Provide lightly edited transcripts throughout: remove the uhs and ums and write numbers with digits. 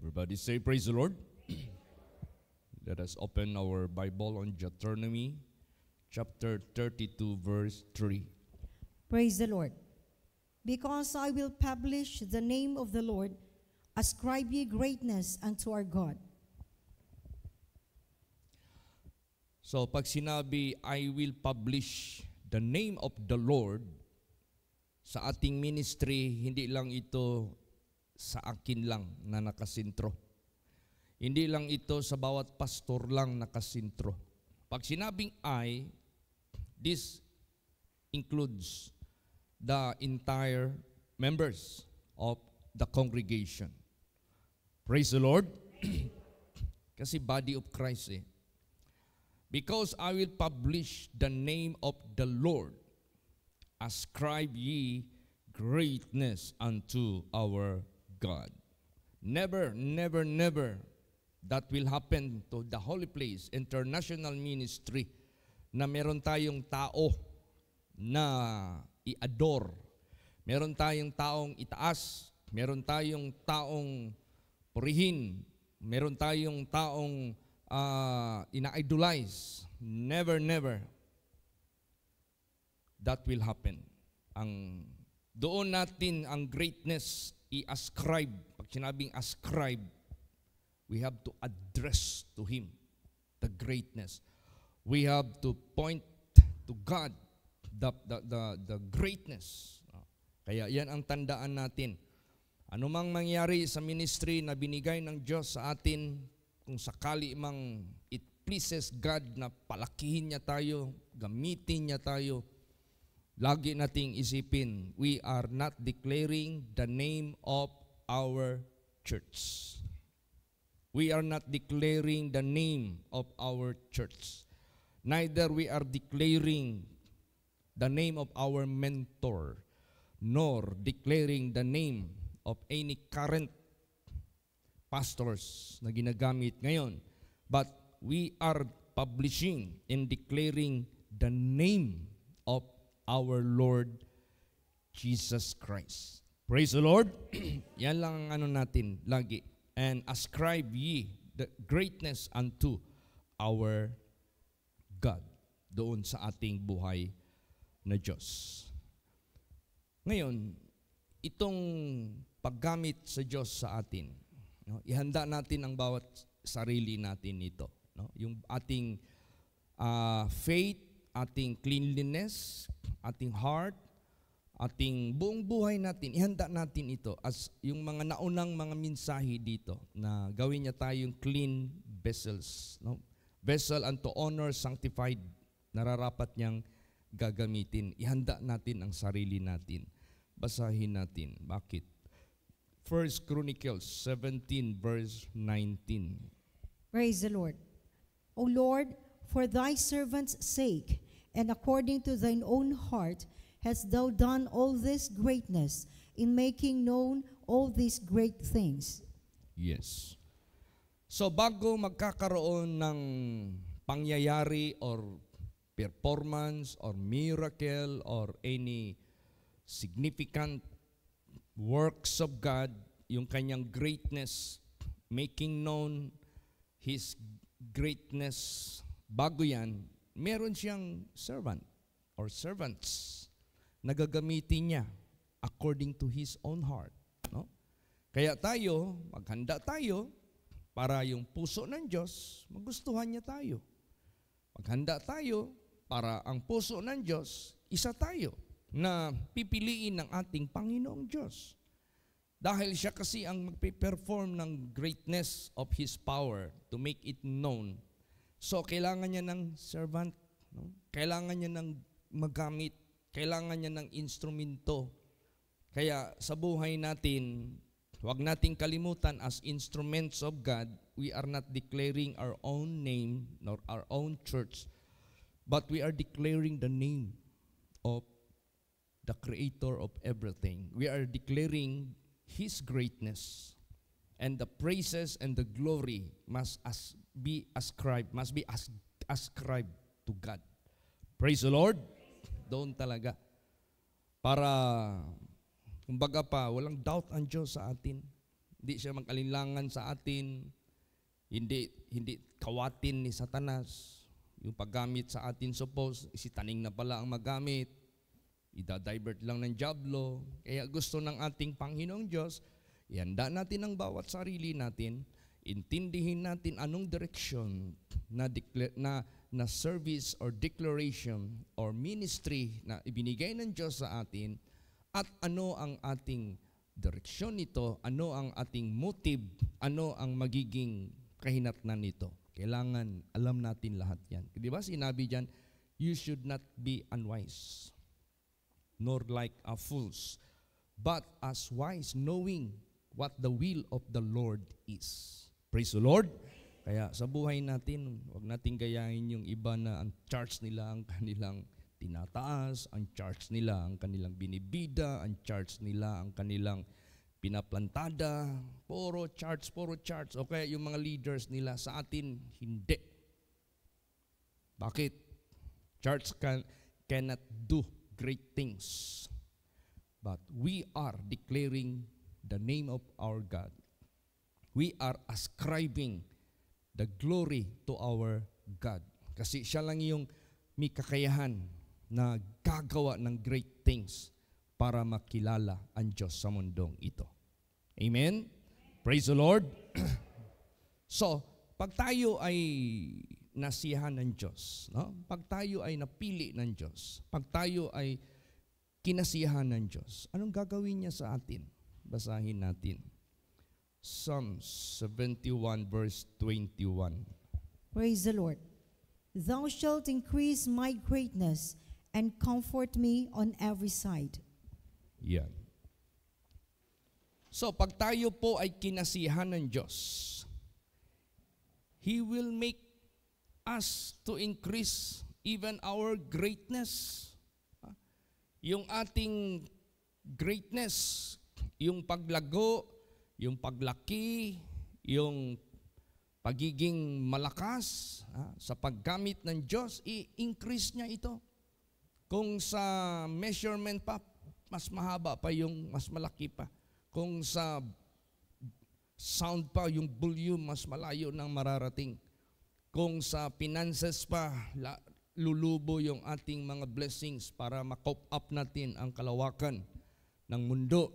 Everybody say praise the Lord. Let us open our Bible on Deuteronomy chapter 32 verse 3. Praise the Lord. Because I will publish the name of the Lord, ascribe ye greatness unto our God. So pag sinabi, I will publish the name of the Lord sa ating ministry, hindi lang ito sa akin lang na nakasintro. Hindi lang ito sa bawat pastor lang nakasintro. Pag sinabing I, this includes the entire members of the congregation. Praise the Lord. Kasi body of Christ eh. Because I will publish the name of the Lord, ascribe ye greatness unto our God. Never, never, never that will happen to the Holy Place International Ministry na meron tayong tao na i-adore. Meron tayong taong itaas. Meron tayong taong purihin. Meron tayong taong ina-idolize. Never, never that will happen. Doon natin ang greatness i-ascribe. Pag sinabing ascribe, we have to address to Him the greatness. We have to point to God the greatness. Kaya yan ang tandaan natin. Ano mang mangyari sa ministry na binigay ng Diyos sa atin, kung sakali mang it pleases God na palakihin niya tayo, gamitin niya tayo, lagi nating isipin, we are not declaring the name of our church. We are not declaring the name of our church. Neither we are declaring the name of our mentor, nor declaring the name of any current pastors na ginagamit ngayon. But we are publishing and declaring the name of our Lord Jesus Christ. Praise the Lord. Yan lang ang natin lagi. And ascribe ye the greatness unto our God doon sa ating buhay na Diyos. Ngayon, itong paggamit sa Diyos sa atin, no, ihanda natin ang bawat sarili natin nito. No? Yung ating faith, ating cleanliness, ating heart, ating buong buhay natin, ihanda natin ito as yung mga naunang mga mensahe dito na gawin niya tayong clean vessels. No? Vessel unto honor, sanctified, nararapat niyang gagamitin. Ihanda natin ang sarili natin. Basahin natin. Bakit? 1 Chronicles 17 verse 19. Praise the Lord. O Lord, for thy servant's sake, and according to thine own heart, hast thou done all this greatness in making known all these great things. Yes. So bago magkakaroon ng pangyayari or performance or miracle or any significant works of God, yung kanyang greatness, making known His greatness, bago yan, meron siyang servant or servants na gagamitin niya according to His own heart. No? Kaya tayo, maghanda tayo para yung puso ng Diyos, magustuhan niya tayo. Maghanda tayo para ang puso ng Diyos, isa tayo na pipiliin ng ating Panginoong Diyos. Dahil siya kasi ang magpe-perform ng greatness of His power to make it known. So, kailangan niya ng servant, no? Kailangan niya ng magamit, kailangan niya ng instrumento. Kaya sa buhay natin, huwag nating kalimutan as instruments of God, we are not declaring our own name nor our own church, but we are declaring the name of the Creator of everything. We are declaring His greatness, and the praises and the glory must be ascribed to God. Praise the Lord. Doon talaga. Para, kumbaga pa, walang doubt ang Diyos sa atin. Hindi siya magkalinlangan sa atin. Hindi kawatin ni Satanas. Yung paggamit sa atin, suppose, isitaning na pala ang magamit. Ida-divert lang ng diablo. Kaya gusto ng ating Panginoong Diyos, ihanda natin ang bawat sarili natin, intindihin natin anong direksyon na service or declaration or ministry na ibinigay ng Diyos sa atin, at ano ang ating direksyon nito, ano ang ating motive, ano ang magiging kahinatnan nito. Kailangan alam natin lahat yan. Di ba sinabi dyan, you should not be unwise, nor like a fools, but as wise, knowing what the will of the Lord is. Praise the Lord. Kaya sa buhay natin, huwag nating gayahin yung iba na ang charge nila ang kanilang tinataas, ang charge nila ang kanilang binibida, ang charge nila ang kanilang pinaplantada, puro charge. O kaya yung mga leaders nila, sa atin, hindi. Bakit? Church cannot do great things. But we are declaring the name of our God. We are ascribing the glory to our God. Kasi siya lang yung may kakayahan na gagawa ng great things para makilala ang Diyos sa mundong ito. Amen? Praise the Lord. So, pag tayo ay nasiyahan ng Diyos, no? Pag tayo ay napili ng Diyos, pag tayo ay kinasiyahan ng Diyos, anong gagawin niya sa atin? Basahin natin. Psalms 71 verse 21. Praise the Lord. Thou shalt increase my greatness and comfort me on every side. Yan. So, pag tayo po ay kinasiyahan ng Diyos, He will make us to increase even our greatness. Yung ating greatness, yung paglago, yung paglaki, yung pagiging malakas sa paggamit ng Diyos, i-increase niya ito. Kung sa measurement pa, mas mahaba pa yung mas malaki pa. Kung sa sound pa, yung volume, mas malayo nang mararating. Kung sa finances pa, lulubo yung ating mga blessings para ma-cope up natin ang kalawakan ng mundo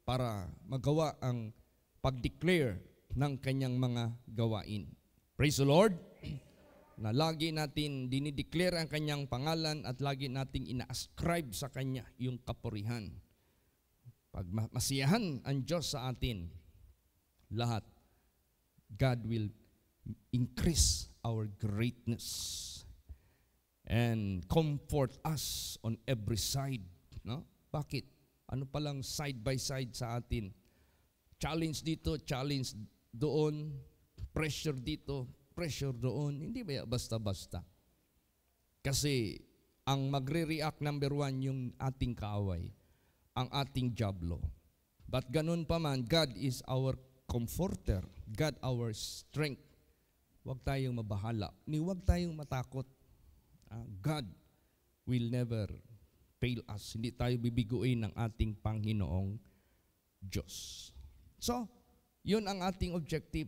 para magawa ang pag-declare ng kanyang mga gawain. Praise the Lord! Na lagi natin dinideclare ang kanyang pangalan at lagi nating ina-ascribe sa kanya yung kapurihan. Pag masiyahan ang Diyos sa atin, lahat, God will increase our greatness and comfort us on every side. No? Bakit? Ano palang side by side sa atin? Challenge dito, challenge doon, pressure dito, pressure doon. Hindi ba basta-basta? Kasi ang magre-react number one yung ating kaaway, ang ating diablo. But ganun pa man, God is our comforter, God our strength. Huwag tayong mabahala, huwag tayong matakot. God will never fail us. Hindi tayo bibiguin ng ating Panginoong Diyos. So, yun ang ating objective.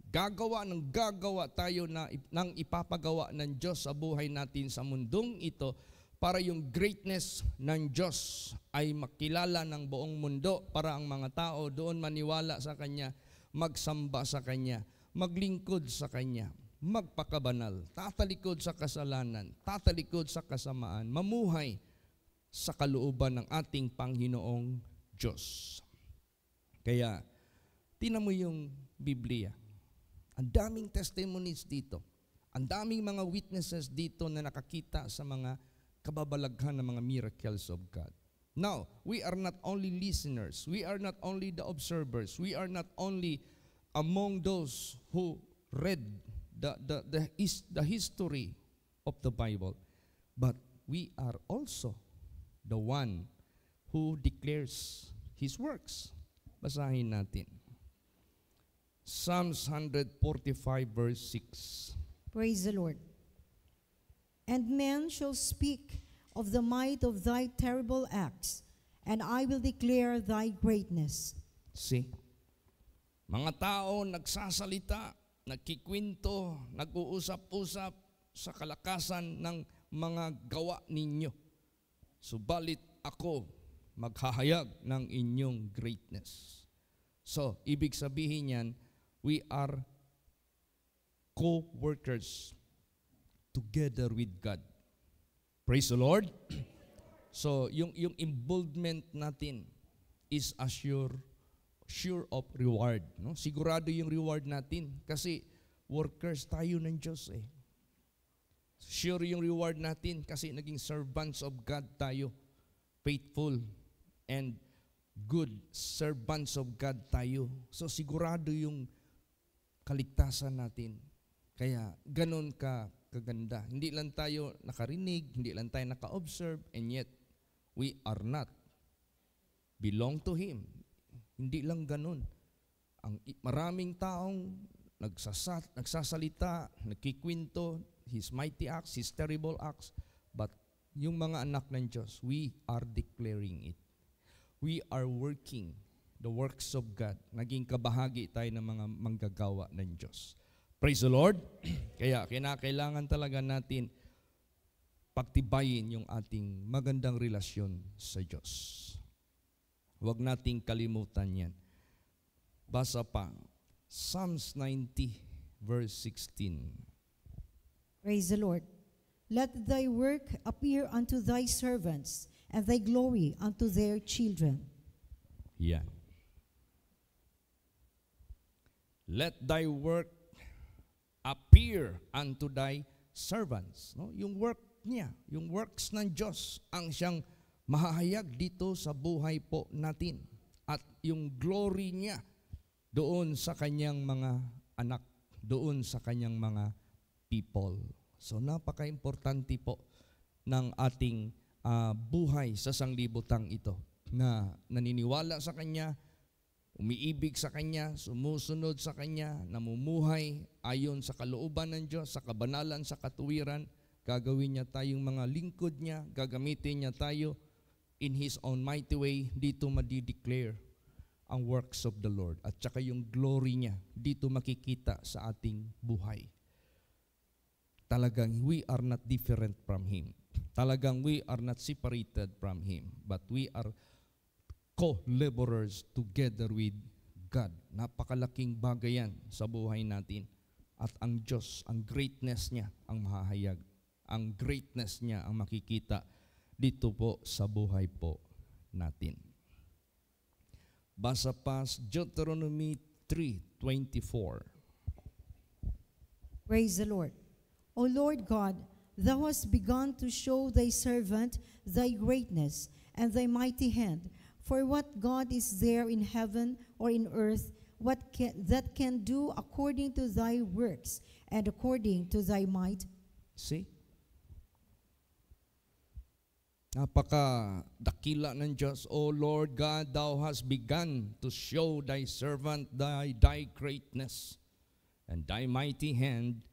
Gagawa tayo ng ipapagawa ng Diyos sa buhay natin sa mundong ito para yung greatness ng Diyos ay makilala ng buong mundo, para ang mga tao doon maniwala sa Kanya, magsamba sa Kanya, maglingkod sa Kanya, magpakabanal, tatalikod sa kasalanan, tatalikod sa kasamaan, mamuhay sa kalooban ng ating Panginoong Diyos. Kaya, tingnan mo yung Biblia. Ang daming testimonies dito. Ang daming mga witnesses dito na nakakita sa mga kababalaghan ng mga miracles of God. Now, we are not only listeners. We are not only the observers. We are not only among those who read the history of the Bible. But we are also the one who declares His works. Basahin natin. Psalms 145 verse 6. Praise the Lord. And men shall speak of the might of thy terrible acts, and I will declare thy greatness. See? Mga tao nagsasalita, nagkikwento, nag-uusap-usap sa kalakasan ng mga gawa ninyo. Subalit ako maghahayag ng inyong greatness. So, ibig sabihin yan, we are co-workers together with God. Praise the Lord. So, yung involvement natin is sure of reward. No? Sigurado yung reward natin kasi workers tayo ng Diyos eh. Sure yung reward natin kasi naging servants of God tayo. Faithful and good servants of God tayo. So sigurado yung kaligtasan natin. Kaya ganun kaganda. Hindi lang tayo nakarinig, hindi lang tayo naka-observe, and yet we are not belong to Him. Hindi lang ganun. Maraming taong nagsasalita, nagkikwento, His mighty acts, His terrible acts, but yung mga anak ng Diyos, we are declaring it. We are working the works of God. Naging kabahagi tayo ng mga manggagawa ng Diyos. Praise the Lord. Kaya kinakailangan talaga natin pagtibayin yung ating magandang relasyon sa Diyos. Huwag nating kalimutan yan. Basa pa, Psalms 90, verse 16. Praise the Lord. Let thy work appear unto thy servants, and thy glory unto their children. Yan. Let thy work appear unto thy servants. No? Yung work niya, yung works ng Diyos, ang siyang mahahayag dito sa buhay po natin. At yung glory niya doon sa kanyang mga anak, doon sa kanyang mga people. So napaka-importante po ng ating buhay sa sanglibutang ito na naniniwala sa Kanya, umiibig sa Kanya, sumusunod sa Kanya, namumuhay ayon sa kalooban ng Diyos, sa kabanalan, sa katuwiran. Gagawin niya tayong mga lingkod niya, gagamitin niya tayo in His own mighty way. Dito madideclare ang works of the Lord at saka yung glory niya dito makikita sa ating buhay. Talagang we are not different from Him. Talagang we are not separated from Him, but we are co-laborers together with God. Napakalaking bagay yan sa buhay natin. At ang Diyos, ang greatness niya ang mahahayag. Ang greatness niya ang makikita dito po sa buhay po natin. Basa pa Deuteronomy 3:24. Praise the Lord. O Lord God, thou hast begun to show thy servant thy greatness and thy mighty hand. For what God is there in heaven or in earth that can do according to thy works and according to thy might? See? Napaka-dakila ng Diyos. O Lord God, thou hast begun to show thy servant thy greatness and thy mighty hand,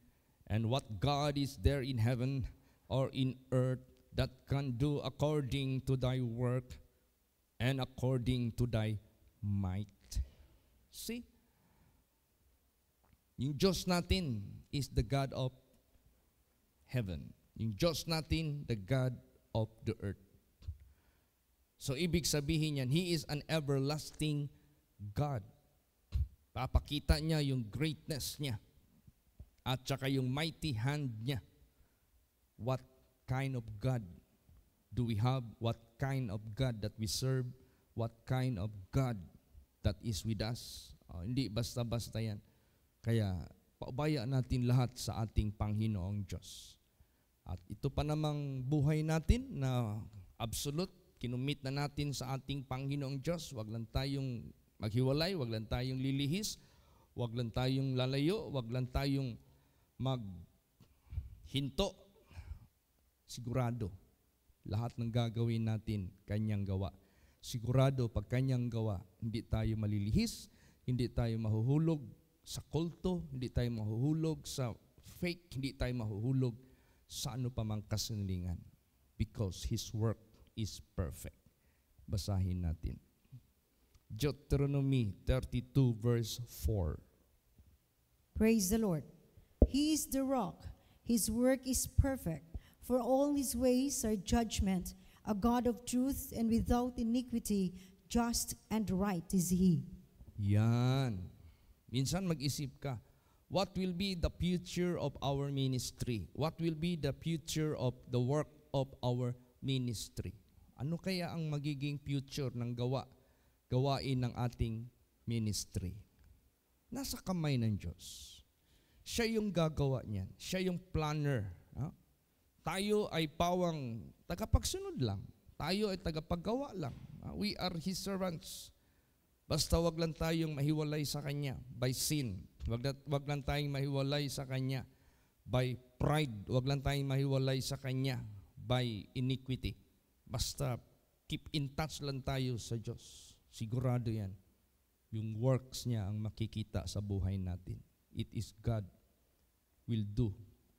and what God is there in heaven or in earth that can do according to thy work and according to thy might. See? Yung Diyos natin is the God of heaven. Yung Diyos natin, the God of the earth. So, ibig sabihin yan, He is an everlasting God. Papakita niya yung greatness niya at saka yung mighty hand niya. What kind of God do we have? What kind of God that we serve? What kind of God that is with us? Hindi basta-basta yan. Kaya, paubaya natin lahat sa ating Panginoong Diyos. At ito pa namang buhay natin na absolute, kinumit na natin sa ating Panginoong Diyos. Wag lang tayong maghiwalay, wag lang tayong lilihis, wag lang tayong lalayo, wag lang tayong maghinto. Sigurado, lahat ng gagawin natin, Kanyang gawa. Sigurado, pag Kanyang gawa, hindi tayo malilihis, hindi tayo mahuhulog sa kulto, hindi tayo mahuhulog sa fake, hindi tayo mahuhulog sa ano pa mang kasinungalingan. Because His work is perfect. Basahin natin. Deuteronomy 32 verse 4. Praise the Lord. He is the rock. His work is perfect. For all his ways are judgment. A God of truth and without iniquity, just and right is he. Yan. Minsan mag-isip ka, what will be the future of our ministry? What will be the future of the work of our ministry? Ano kaya ang magiging future ng gawain ng ating ministry? Nasa kamay ng Diyos. Siya yung gagawa niyan. Siya yung planner. Ha? Tayo ay pawang tagapagsunod lang. Tayo ay tagapaggawa lang. We are His servants. Basta wag lang tayong mahiwalay sa Kanya by sin. Wag lang tayong mahiwalay sa Kanya by pride. Wag lang tayong mahiwalay sa Kanya by iniquity. Basta keep in touch lang tayo sa Diyos. Sigurado yan. Yung works niya ang makikita sa buhay natin. It is God will do,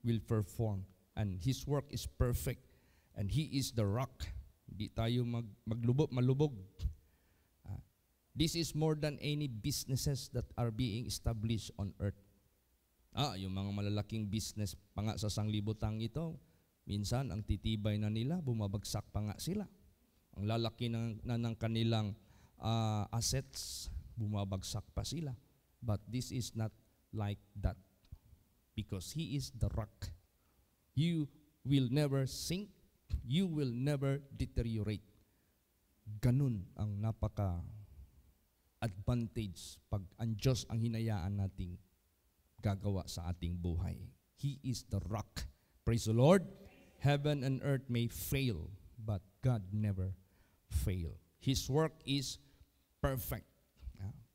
will perform. And His work is perfect. And He is the rock. Hindi tayo malubog. This is more than any businesses that are being established on earth. Yung mga malalaking business pa nga sa sanglibutang ito, minsan ang titibay na nila, bumabagsak pa nga sila. Ang lalaki ng kanilang assets, bumabagsak pa sila. But this is not like that. Because He is the rock. You will never sink. You will never deteriorate. Ganun ang advantage pag ang Diyos ang hinayaan nating gagawa sa ating buhay. He is the rock. Praise the Lord. Heaven and earth may fail, but God never fail. His work is perfect.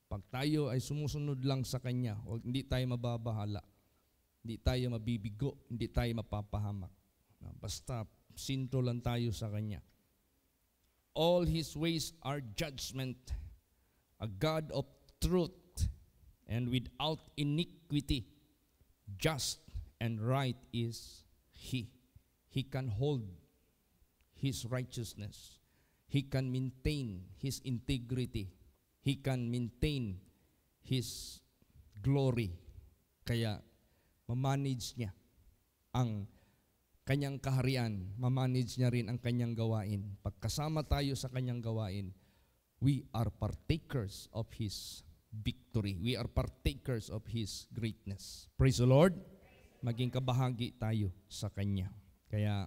Pag tayo ay sumusunod lang sa Kanya, hindi tayo mababahala, hindi tayo mabibigo, hindi tayo mapapahamak. Basta sinto lang tayo sa Kanya. All His ways are judgment, a God of truth, and without iniquity, just and right is He. He can hold His righteousness. He can maintain His integrity. He can maintain His glory. Kaya, mamanage niya ang Kanyang kaharian, mamanage niya rin ang Kanyang gawain. Pagkasama tayo sa Kanyang gawain, we are partakers of His victory. We are partakers of His greatness. Praise the Lord. Maging kabahagi tayo sa Kanya. Kaya,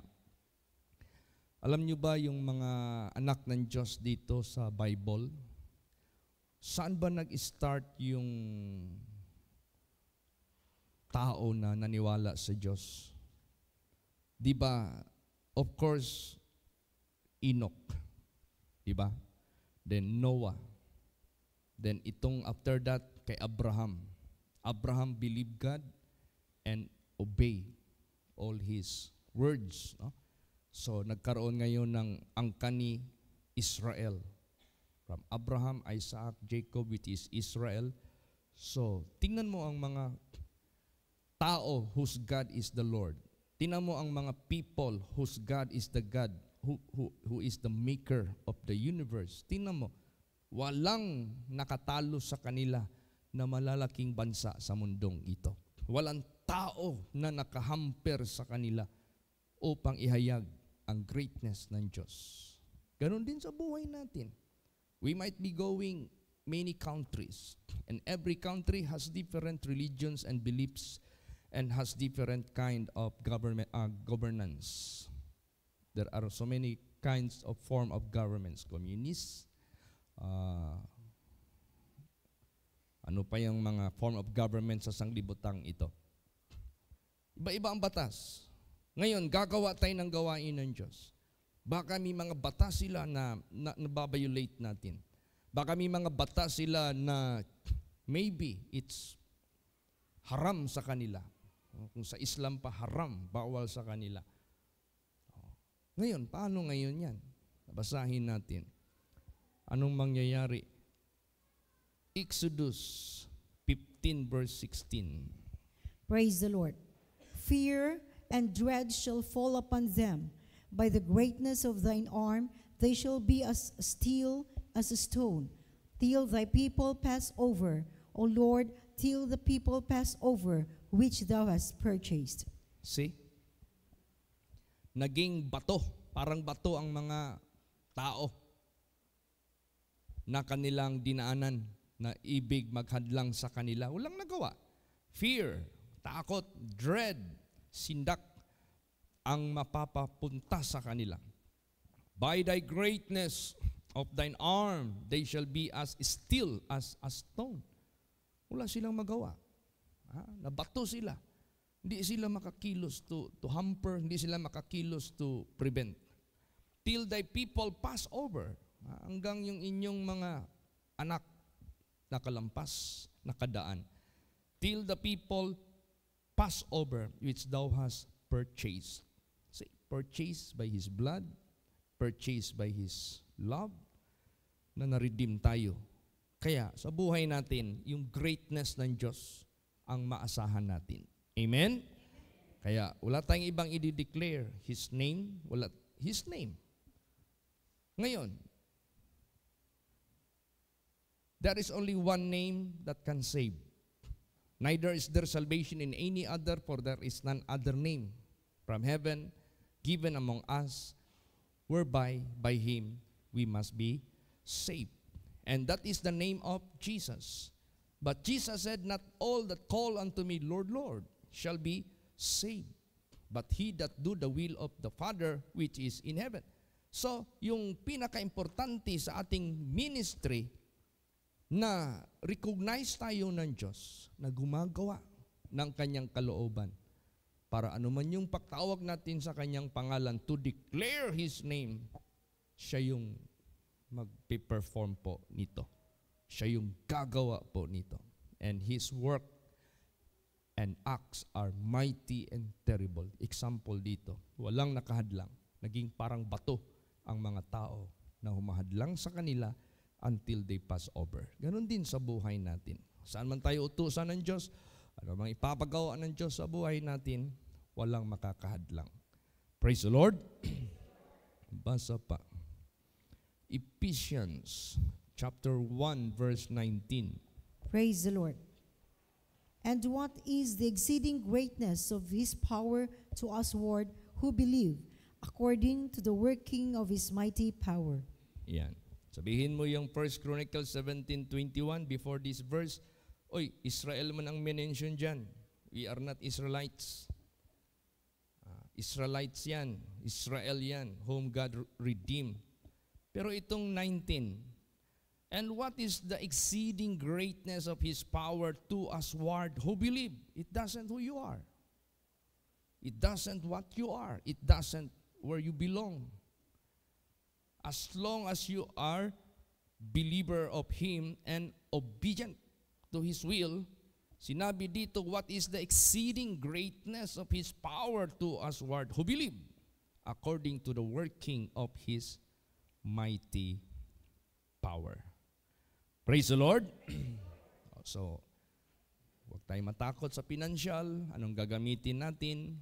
alam niyo ba yung mga anak ng Diyos dito sa Bible? Saan ba nag-start yung tao na naniwala sa Diyos? Di ba? Of course, Enoch. Di ba? Then Noah. Then itong after that, kay Abraham. Abraham believed God and obey all His words. No? So, nagkaroon ngayon ng angkani Israel. From Abraham, Isaac, Jacob, which is Israel. So, tingnan mo ang mga tao whose God is the Lord. Tingnan mo ang mga people whose God is the God, who is the maker of the universe. Tingnan mo, walang nakatalo sa kanila na malalaking bansa sa mundong ito. Walang tao na nakahamper sa kanila upang ihayag ang greatness ng Diyos. Ganon din sa buhay natin. We might be going many countries, and every country has different religions and beliefs and has different kind of governance. There are so many kinds of form of governments, communist, ano pa yung mga form of government sa sanglibutang ito. Iba-iba ang batas. Ngayon, gagawa tayo ng gawain ng Diyos. Baka may mga batas sila na nababiolate natin. Baka may mga batas sila na maybe it's haram sa kanila. Kung sa Islam pa haram, bawal sa kanila. Ngayon, paano ngayon yan? Basahin natin. Anong mangyayari? Exodus 15 verse 16. Praise the Lord. Fear and dread shall fall upon them. By the greatness of thine arm, they shall be as steel as a stone. till thy people pass over. O Lord, till the people pass over, which thou hast purchased. See? Naging bato, parang bato ang mga tao na kanilang dinaanan na ibig maghadlang sa kanila. Walang nagawa. Fear, takot, dread, sindak ang mapapapunta sa kanila. By thy greatness of thine arm, they shall be as still as a stone. Wala silang magawa. Nabato sila. Hindi sila makakilos to hamper, hindi sila makakilos to prevent. Till thy people pass over. Hanggang yung inyong mga anak nakalampas, nakadaan. Till the people pass over, which thou hast purchased. See, purchased by His blood, purchased by His love, na na-redeem tayo. Kaya sa buhay natin, yung greatness ng Diyos ang maasahan natin. Amen? Kaya wala tayong ibang i-declare His name, wala His name. Ngayon, there is only one name that can save. Neither is there salvation in any other, for there is none other name from heaven given among us, whereby by Him we must be saved. And that is the name of Jesus. But Jesus said, not all that call unto me, Lord, Lord, shall be saved, but he that do the will of the Father which is in heaven. So, yung pinaka-importante sa ating ministry, na recognize tayo ng Diyos na gumagawa ng Kanyang kalooban para anuman yung pagtawag natin sa Kanyang pangalan to declare His name, siya yung mag-perform po nito. Siya yung gagawa po nito. And His work and acts are mighty and terrible. Example dito, walang nakahadlang. Naging parang bato ang mga tao na humahadlang sa kanila until they pass over. Ganon din sa buhay natin. Saan man tayo utusan ng Diyos, ano mang ipapagawa ng Diyos sa buhay natin, walang makakahadlang. Praise the Lord. Basa pa. Ephesians chapter 1 verse 19. Praise the Lord. And what is the exceeding greatness of His power to usward who believe, according to the working of His mighty power? Yan. Sabihin mo yung 1 Chronicles 17:21 before this verse, oy, Israel man ang mention dyan. We are not Israelites. Israelites yan. Israel yan, whom God redeemed. Pero itong 19, and what is the exceeding greatness of His power to usward who believe? It doesn't who you are. It doesn't what you are. It doesn't where you belong. As long as you are believer of Him and obedient to His will, sinabi dito, what is the exceeding greatness of His power to usward who believe, according to the working of His mighty power. Praise the Lord. So, huwag tayong matakot sa financial, anong gagamitin natin,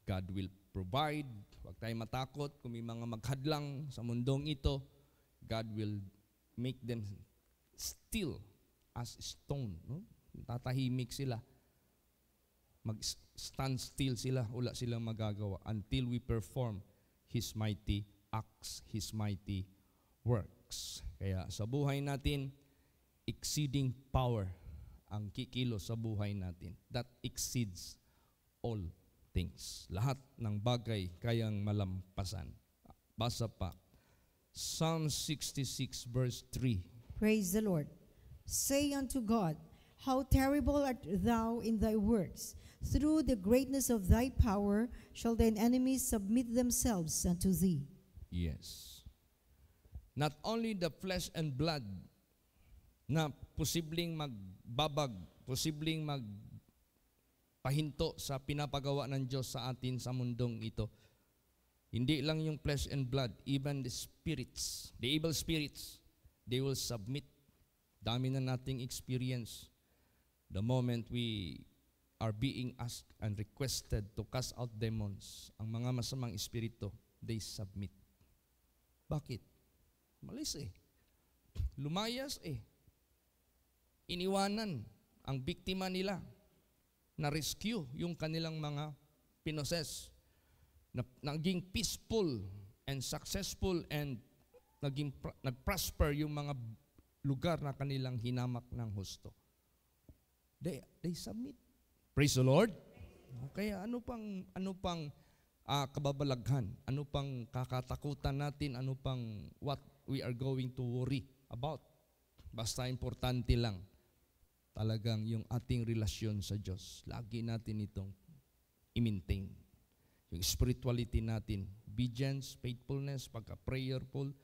God will provide. Huwag tayong matakot kung may mga maghadlang sa mundong ito, God will make them still as stone. No? Tatahimik sila. Mag-stand still sila, wala silang magagawa until we perform His mighty acts, His mighty works. Kaya sa buhay natin, exceeding power ang kikilos sa buhay natin. That exceeds all things. Lahat ng bagay kayang malampasan. Basa pa. Psalm 66 verse 3. Praise the Lord. Say unto God, how terrible art thou in thy works. Through the greatness of thy power shall thine enemies submit themselves unto thee. Yes. Not only the flesh and blood na posibleng magbabag, posibleng magpahinto sa pinapagawa ng Diyos sa atin sa mundong ito. Hindi lang yung flesh and blood, even the spirits, the evil spirits, they will submit. Dami na nating experience. The moment we are being asked and requested to cast out demons, ang mga masamang espiritu, they submit. Bakit? Malis eh. lumayas iniwanan ang biktima nila, na-rescue yung kanilang mga pinoses, naging peaceful and successful and nag-prosper yung mga lugar na kanilang hinamak ng husto. They submit. Praise the Lord. Kaya ano pang kababalaghan? Ano pang kakatakutan natin? Ano pang what we are going to worry about? Basta importante lang talagang yung ating relasyon sa Diyos. Lagi natin itong i-maintain. Yung spirituality natin, obedience, faithfulness, pagka-prayerful,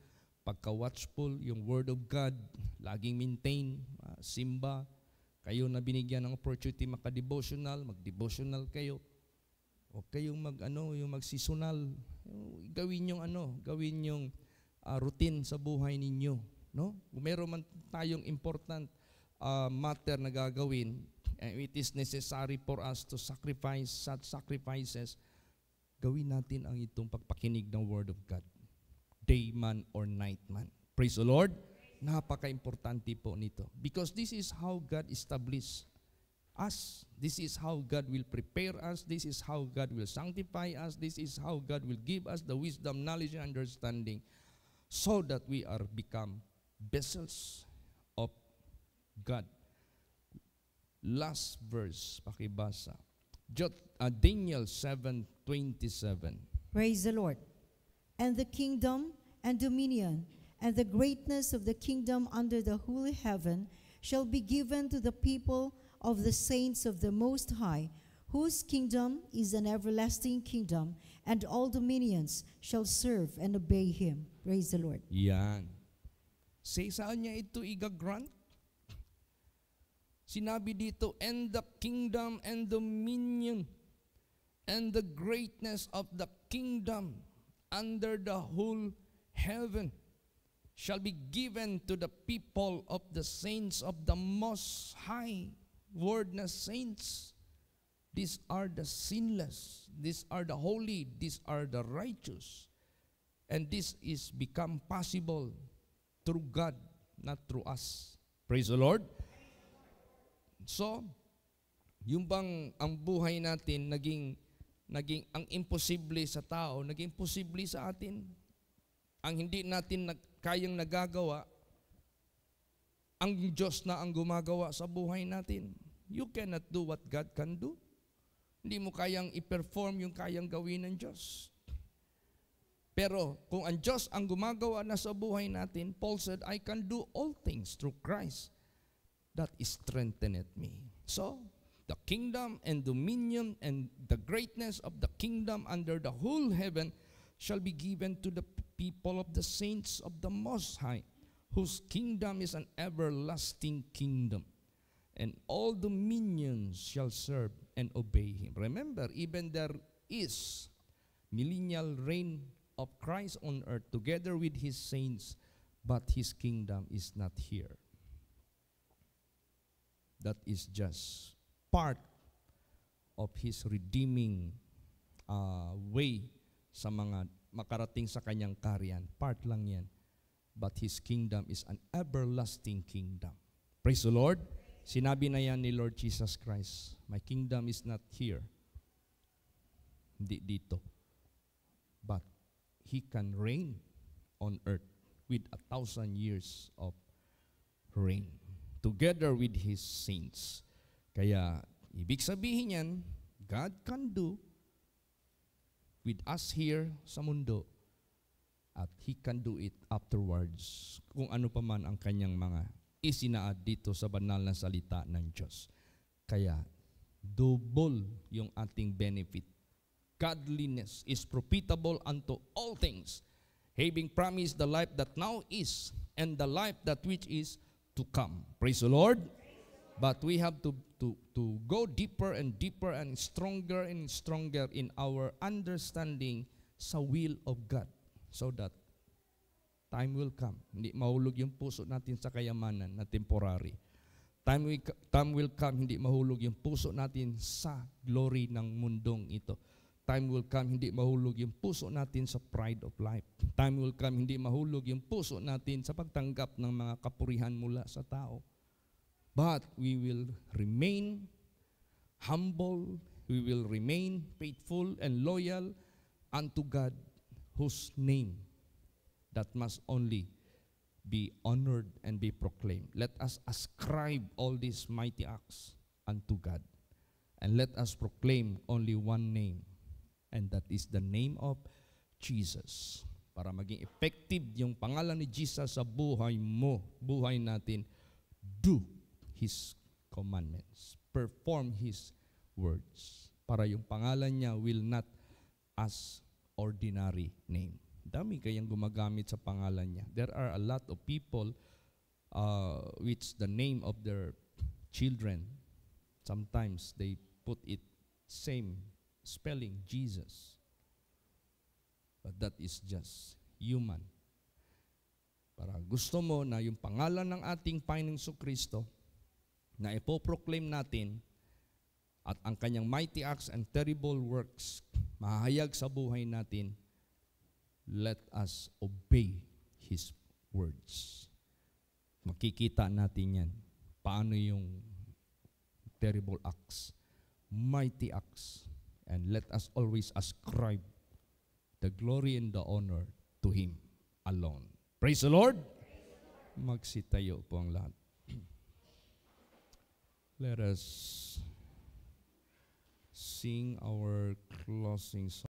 pagka-watchful, yung Word of God, laging maintain, simba. Kayo na binigyan ng opportunity maka-devotional, mag-devotional kayo. O kayong yung magsisunal, gawin yung routine sa buhay ninyo, no? Kung meron man tayong important matter na gagawin, it is necessary for us to sacrifice such sacrifices. Gawin natin ang itong pagpakinig ng Word of God, day man or night man. Praise the Lord. Napaka-importante po nito, because this is how God established us. This is how God will prepare us. This is how God will sanctify us. This is how God will give us the wisdom, knowledge, and understanding so that we are become vessels of God. Last verse, pakibasa. Daniel 7:27. Praise the Lord. And the kingdom and dominion and the greatness of the kingdom under the whole heaven shall be given to the people of the saints of the Most High, whose kingdom is an everlasting kingdom, and all dominions shall serve and obey him. Praise the Lord. Yan. Saan niya ito i-grant? Sinabi dito, and the kingdom and dominion and the greatness of the kingdom under the whole heaven shall be given to the people of the saints of the Most High. Word na saints. These are the sinless. These are the holy. These are the righteous. And this is become possible through God, not through us. Praise the Lord. So, yung bang ang buhay natin naging ang imposible sa tao, naging posible sa atin. Ang hindi natin kayang nagagawa, ang Diyos na ang gumagawa sa buhay natin. You cannot do what God can do. Hindi mo kayang i-perform yung kayang gawin ng Diyos. Pero kung ang Diyos ang gumagawa na sa buhay natin, Paul said, I can do all things through Christ that strengtheneth me. So, the kingdom and dominion and the greatness of the kingdom under the whole heaven shall be given to the people of the saints of the Most High, whose kingdom is an everlasting kingdom, and all dominions shall serve and obey him. Remember, even there is millennial reign of Christ on earth together with his saints, but his kingdom is not here. That is just part of his redeeming way sa mga makarating sa kanyang kaharian. Part lang yan. But his kingdom is an everlasting kingdom. Praise the Lord. Sinabi na yan ni Lord Jesus Christ, my kingdom is not here. Hindi dito. But he can reign on earth with 1,000 years of reign, together with his saints. Kaya, ibig sabihin yan, God can do with us here sa mundo, at he can do it afterwards, kung ano pa man ang kanyang mga isinaad dito sa banal na salita ng Diyos. Kaya, double yung ating benefit. Godliness is profitable unto all things, having promised the life that now is, and the life that which is to come. Praise the Lord. But we have to go deeper and deeper and stronger in our understanding sa will of God, so that time will come. Hindi mahulog yung puso natin sa kayamanan na temporary. Time will come, hindi mahulog yung puso natin sa glory ng mundong ito. Time will come, hindi mahulog yung puso natin sa pride of life. Time will come, hindi mahulog yung puso natin sa pagtanggap ng mga kapurihan mula sa tao. But we will remain humble, we will remain faithful and loyal unto God, whose name that must only be honored and be proclaimed. Let us ascribe all these mighty acts unto God, and let us proclaim only one name, and that is the name of Jesus. Para maging effective yung pangalan ni Jesus sa buhay mo, buhay natin, do His commandments, perform His words, para yung pangalan niya will not as ordinary name. Dami kayang gumagamit sa pangalan niya. There are a lot of people which the name of their children, sometimes they put it same spelling, Jesus. But that is just human. Para gusto mo na yung pangalan ng ating Panginoong Kristo na ipoproclaim natin at ang kanyang mighty acts and terrible works mahayag sa buhay natin, let us obey His words. Makikita natin yan. Paano yung terrible acts, mighty acts, and let us always ascribe the glory and the honor to Him alone. Praise the Lord! Magsitayo po ang lahat. Let us sing our closing song.